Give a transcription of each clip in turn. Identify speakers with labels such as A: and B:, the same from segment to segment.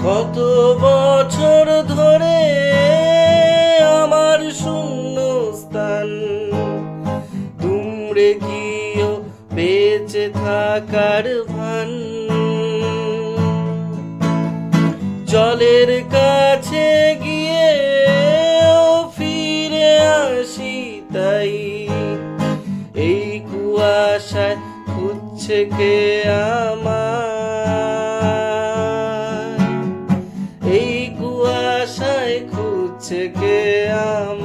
A: কত বছর ধরে আমার শূন্য স্থান, দুমড়ে গিয়েও বেঁচে থাকার ভান। জলের কাছে গিয়ে ফিরে আসি তাই, এই কুয়াশায় খুঁজছে কে আমায়, এই কুয়াশায় খুঁজছে কে আমায়।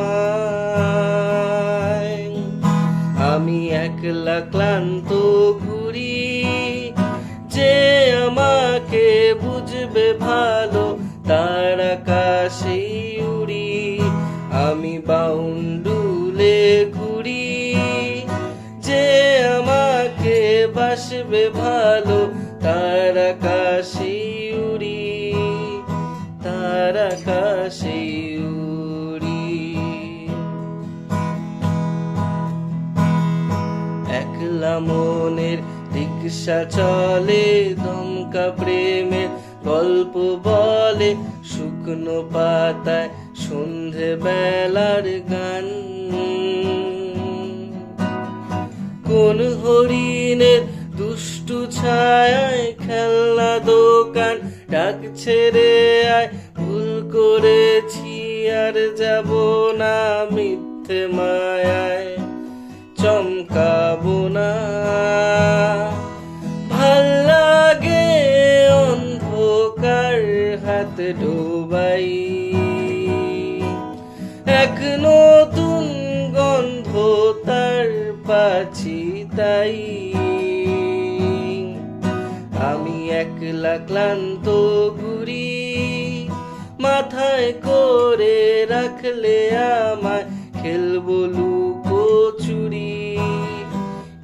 A: আমি একলা ক্লান্ত ঘুরি, যে আমাকে বুঝবে ভালো তার আকাশে উড়ি। আমি বাউন্ডুলে ঘুরি, যে আমাকে বাসবে ভালো তার আকাশে উড়ি, তার আকাশে উড়ি। একলা মনের রিকশা চলে, দমকা প্রেমের গল্প বলে, শুকনো পাতায় সন্ধে বেলার গান। কোন হরিণের দুষ্টু ছায়ায় খেলনা দোকান ডাকছে রে আয়, ভুল করেছি আর যাব না মিথ্যে মায়ায়, চমকাবো না। ভাল লাগে অন্ধকার হাত ডোবাই, এক নতুন গন্ধ তার পাছি তাই। আমি একলা ক্লান্ত ঘুরি, মাথায় করে রাখলে আমায় খেলবো লুকোচুরি,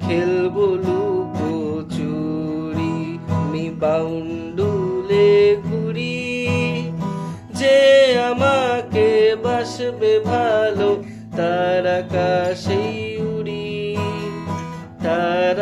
A: খেলবো লুকোচুরি। আমি বাউন্ডুলে ঘুরি, যে আমাকে বাসবে ভালো তার আকাশে উড়ি, তার